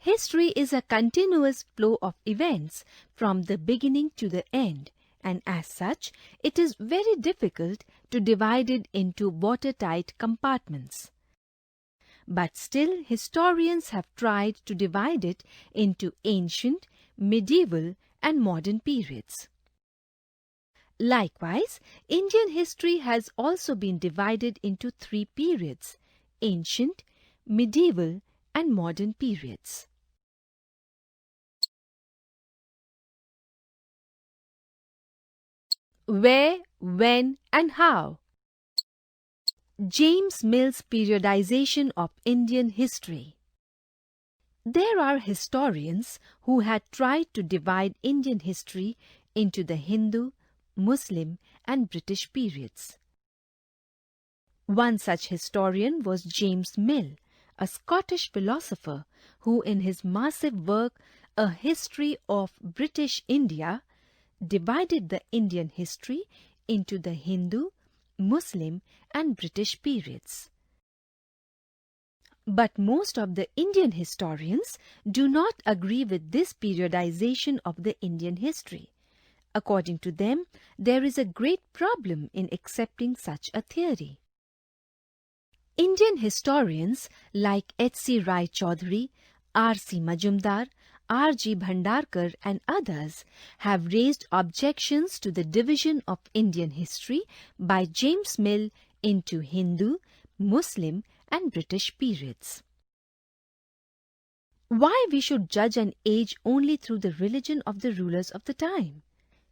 History is a continuous flow of events from the beginning to the end, and as such, it is very difficult to divide it into watertight compartments. But still, historians have tried to divide it into ancient, medieval, and modern periods. Likewise, Indian history has also been divided into three periods: ancient, medieval, and modern periods. Where, when, and how? James Mill's Periodization of Indian History. There are historians who had tried to divide Indian history into the Hindu, Muslim, and British periods. One such historian was James Mill, a Scottish philosopher who, in his massive work A History of British India, divided the Indian history into the Hindu, Muslim, and British periods. But most of the Indian historians do not agree with this periodization of the Indian history. According to them, there is a great problem in accepting such a theory. Indian historians like H.C. Rai Chaudhary, R.C. Majumdar, R.G. Bhandarkar and others have raised objections to the division of Indian history by James Mill into Hindu, Muslim and British periods. Why we should judge an age only through the religion of the rulers of the time?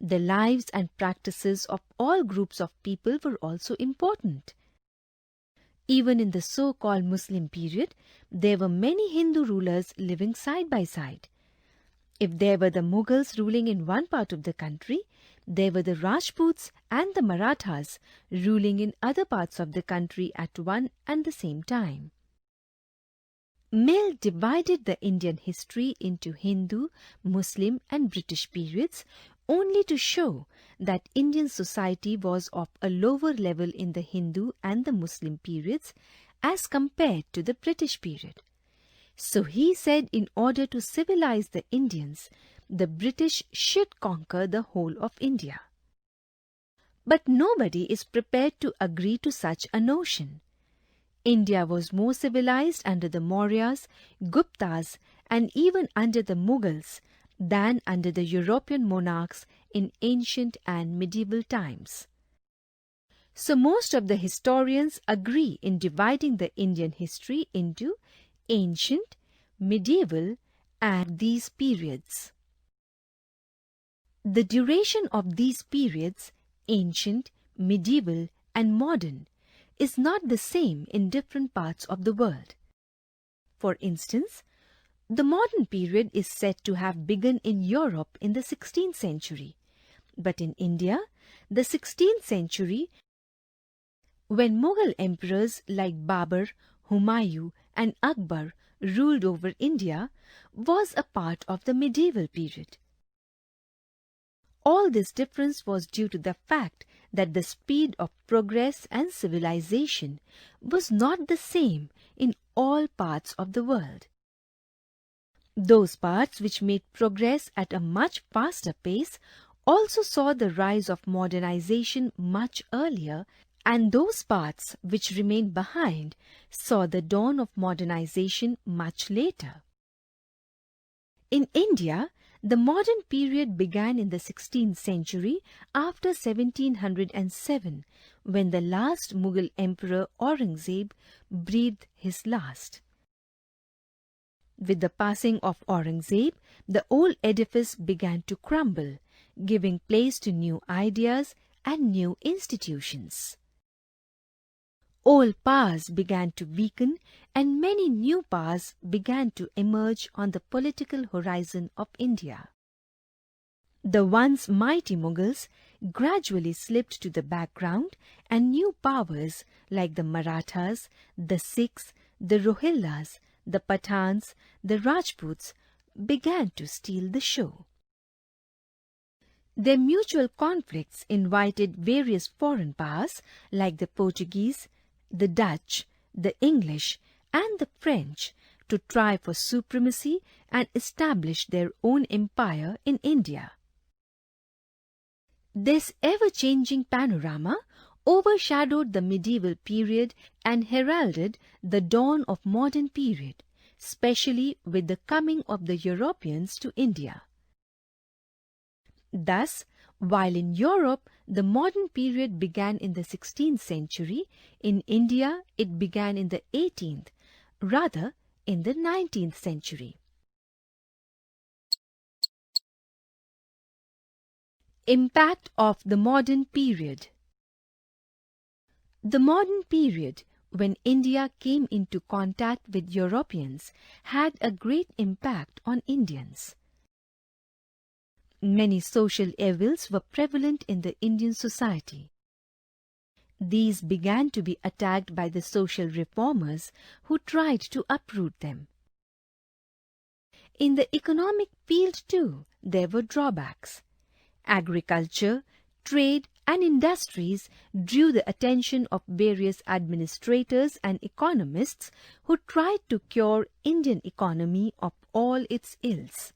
The lives and practices of all groups of people were also important. Even in the so-called Muslim period, there were many Hindu rulers living side by side. If there were the Mughals ruling in one part of the country, there were the Rajputs and the Marathas ruling in other parts of the country at one and the same time. Mill divided the Indian history into Hindu, Muslim and British periods only to show that Indian society was of a lower level in the Hindu and the Muslim periods as compared to the British period. So he said in order to civilize the Indians, the British should conquer the whole of India. But nobody is prepared to agree to such a notion. India was more civilized under the Mauryas, Guptas and even under the Mughals than under the European monarchs in ancient and medieval times. So most of the historians agree in dividing the Indian history into ancient, medieval and these periods. The duration of these periods, ancient, medieval and modern, is not the same in different parts of the world. For instance, the modern period is said to have begun in Europe in the 16th century, but in India, the 16th century, when Mughal emperors like Babur, Humayun and Akbar ruled over India, was a part of the medieval period. All this difference was due to the fact that the speed of progress and civilization was not the same in all parts of the world. Those parts which made progress at a much faster pace also saw the rise of modernization much earlier, and those parts which remained behind saw the dawn of modernization much later. In India, the modern period began in the 16th century after 1707, when the last Mughal emperor Aurangzeb breathed his last. With the passing of Aurangzeb, the old edifice began to crumble, giving place to new ideas and new institutions. Old powers began to weaken and many new powers began to emerge on the political horizon of India. The once mighty Mughals gradually slipped to the background and new powers like the Marathas, the Sikhs, the Rohillas, the Pathans, the Rajputs began to steal the show. Their mutual conflicts invited various foreign powers like the Portuguese, the Dutch, the English and the French to try for supremacy and establish their own empire in India. This ever-changing panorama overshadowed the medieval period and heralded the dawn of modern period, especially with the coming of the Europeans to India. Thus, while in Europe the modern period began in the 16th century, in India it began in the 18th, rather in the 19th century. Impact of the modern period. The modern period, when India came into contact with Europeans, had a great impact on Indians. Many social evils were prevalent in the Indian society. These began to be attacked by the social reformers who tried to uproot them. In the economic field too, there were drawbacks. Agriculture, trade and industries drew the attention of various administrators and economists who tried to cure Indian economy of all its ills.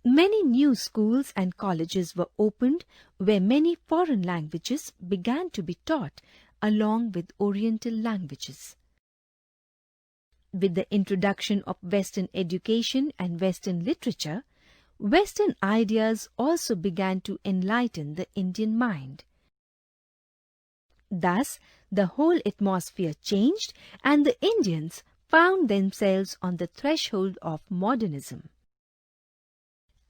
Many new schools and colleges were opened where many foreign languages began to be taught along with Oriental languages. With the introduction of Western education and Western literature, Western ideas also began to enlighten the Indian mind. Thus, the whole atmosphere changed and the Indians found themselves on the threshold of modernism.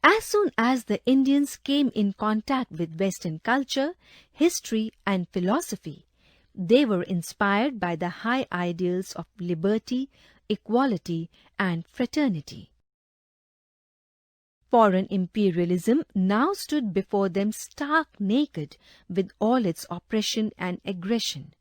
As soon as the Indians came in contact with Western culture, history and philosophy, they were inspired by the high ideals of liberty, equality and fraternity. Foreign imperialism now stood before them stark naked with all its oppression and aggression.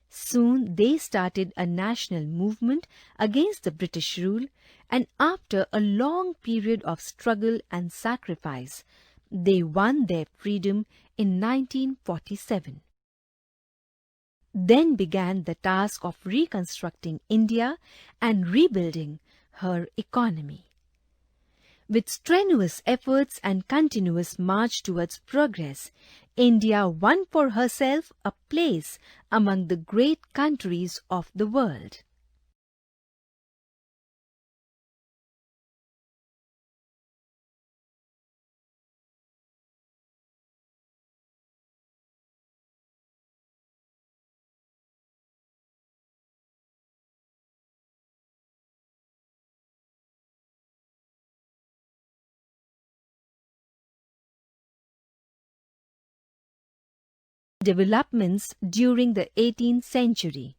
Soon they started a national movement against the British rule, and after a long period of struggle and sacrifice, they won their freedom in 1947. Then began the task of reconstructing India and rebuilding her economy. With strenuous efforts and continuous march towards progress, India won for herself a place among the great countries of the world. Developments during the 18th century.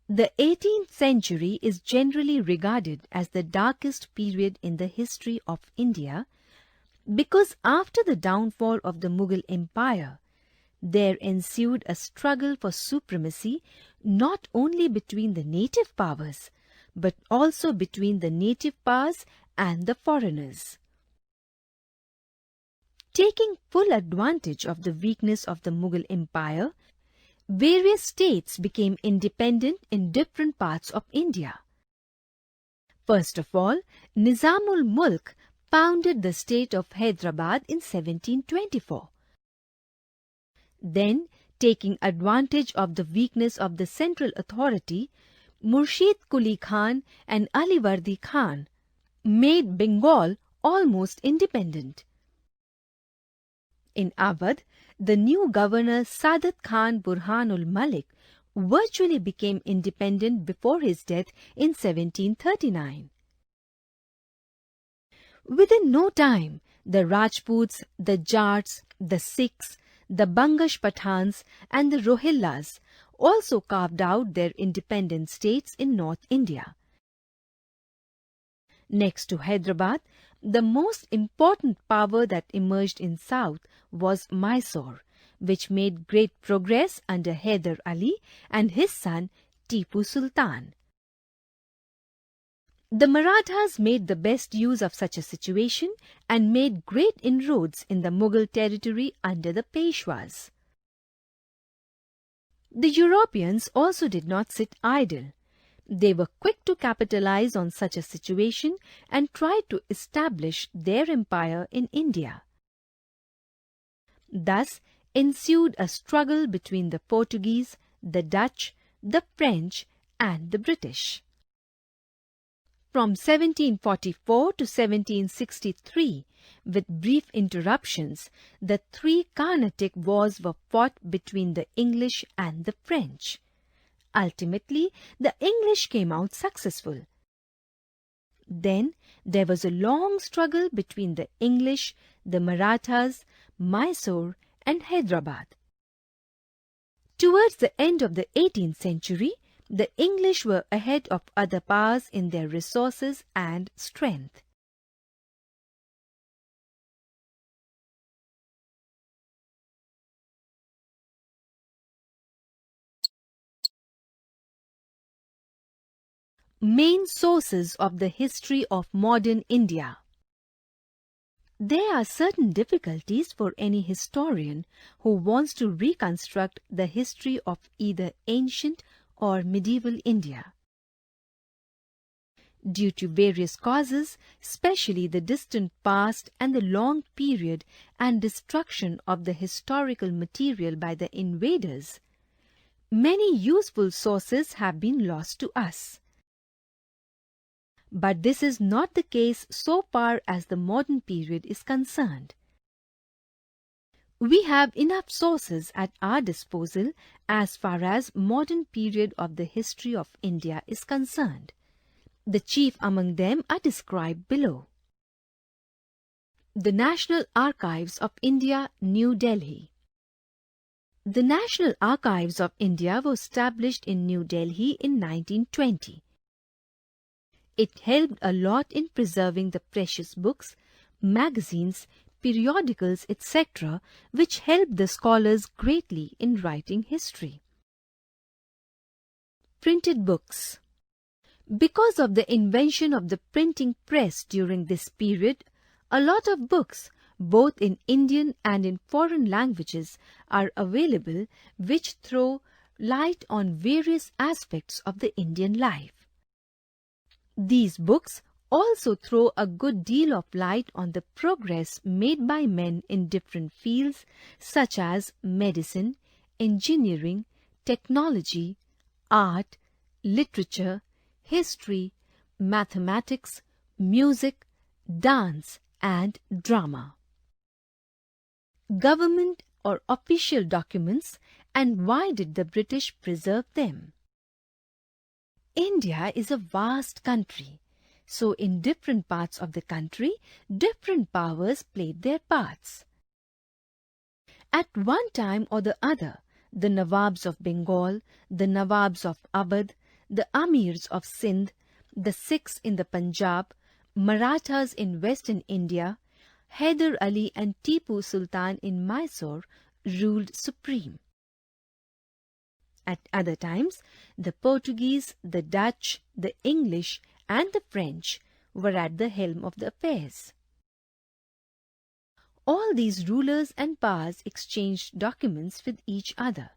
The 18th century is generally regarded as the darkest period in the history of India because after the downfall of the Mughal Empire, there ensued a struggle for supremacy not only between the native powers but also between the native powers and the foreigners. Taking full advantage of the weakness of the Mughal Empire, various states became independent in different parts of India. First of all, Nizamul Mulk founded the state of Hyderabad in 1724. Then, taking advantage of the weakness of the central authority, Murshid Quli Khan and Alivardi Khan made Bengal almost independent. In Awadh, the new governor Sadat Khan Burhanul Malik virtually became independent before his death in 1739. Within no time, the Rajputs, the Jats, the Sikhs, the Bangash Pathans and the Rohillas also carved out their independent states in North India. Next to Hyderabad, the most important power that emerged in South was Mysore, which made great progress under Hyder Ali and his son Tipu Sultan. The Marathas made the best use of such a situation and made great inroads in the Mughal territory under the Peshwas. The Europeans also did not sit idle. They were quick to capitalize on such a situation and tried to establish their empire in India. Thus ensued a struggle between the Portuguese, the Dutch, the French, and the British. From 1744 to 1763, with brief interruptions, the three Carnatic wars were fought between the English and the French. Ultimately, the English came out successful. Then there was a long struggle between the English, the Marathas, Mysore, and Hyderabad. Towards the end of the 18th century, the English were ahead of other powers in their resources and strength. Main sources of the history of modern India. There are certain difficulties for any historian who wants to reconstruct the history of either ancient or medieval India. Due to various causes, especially the distant past and the long period and destruction of the historical material by the invaders, many useful sources have been lost to us. But this is not the case so far as the modern period is concerned. We have enough sources at our disposal as far as modern period of the history of India is concerned. The chief among them are described below. The National Archives of India, New Delhi. The National Archives of India was established in New Delhi in 1920. It helped a lot in preserving the precious books, magazines, periodicals, etc., which helped the scholars greatly in writing history. Printed books. Because of the invention of the printing press during this period, a lot of books, both in Indian and in foreign languages, are available which throw light on various aspects of the Indian life. These books also throw a good deal of light on the progress made by men in different fields such as medicine, engineering, technology, art, literature, history, mathematics, music, dance, and drama. Government or official documents, and why did the British preserve them? India is a vast country, so in different parts of the country, different powers played their parts. At one time or the other, the Nawabs of Bengal, the Nawabs of Awadh, the Amirs of Sindh, the Sikhs in the Punjab, Marathas in western India, Hyder Ali and Tipu Sultan in Mysore ruled supreme. At other times, the Portuguese, the Dutch, the English and the French were at the helm of the affairs. All these rulers and powers exchanged documents with each other.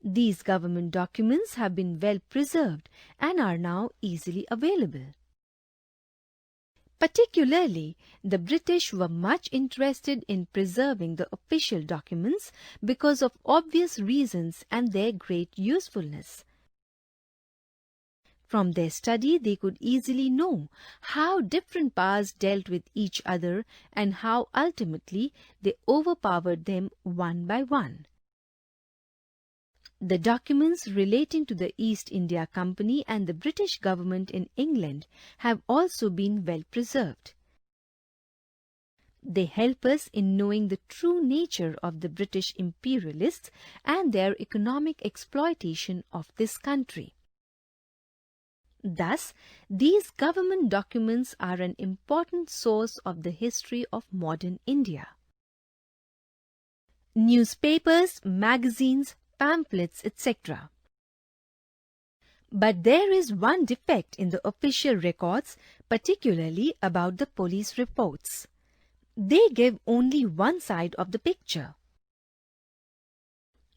These government documents have been well preserved and are now easily available. Particularly, the British were much interested in preserving the official documents because of obvious reasons and their great usefulness. From their study, they could easily know how different powers dealt with each other and how ultimately they overpowered them one by one. The documents relating to the East India Company and the British government in England have also been well preserved. They help us in knowing the true nature of the British imperialists and their economic exploitation of this country. Thus, these government documents are an important source of the history of modern India. Newspapers, magazines, pamphlets, etc. But there is one defect in the official records, particularly about the police reports. They give only one side of the picture.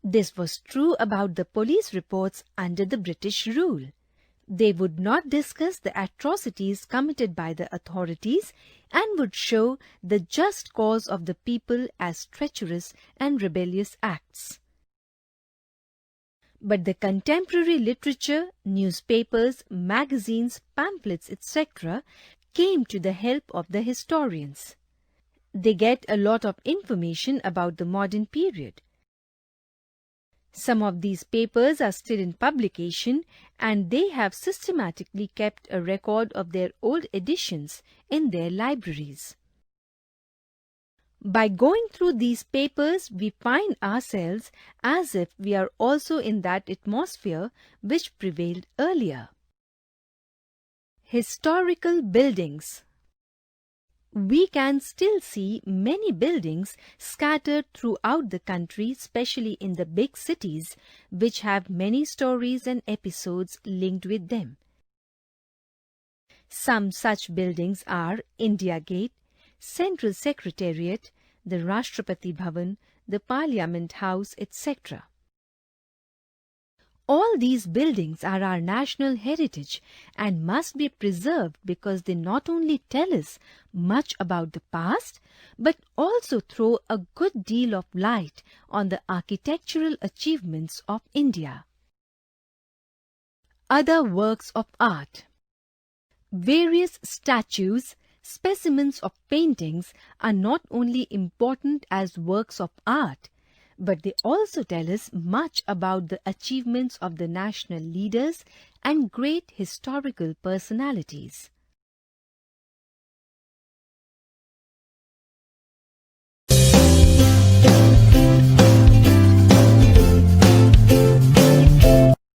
This was true about the police reports under the British rule. They would not discuss the atrocities committed by the authorities and would show the just cause of the people as treacherous and rebellious acts. But the contemporary literature, newspapers, magazines, pamphlets, etc. came to the help of the historians. They get a lot of information about the modern period. Some of these papers are still in publication and they have systematically kept a record of their old editions in their libraries. By going through these papers, we find ourselves as if we are also in that atmosphere which prevailed earlier. Historical buildings. We can still see many buildings scattered throughout the country, especially in the big cities, which have many stories and episodes linked with them. Some such buildings are India Gate, Central Secretariat, the Rashtrapati Bhavan, the Parliament House, etc. All these buildings are our national heritage and must be preserved because they not only tell us much about the past, but also throw a good deal of light on the architectural achievements of India. Other works of art. Various statues, specimens of paintings are not only important as works of art, but they also tell us much about the achievements of the national leaders and great historical personalities.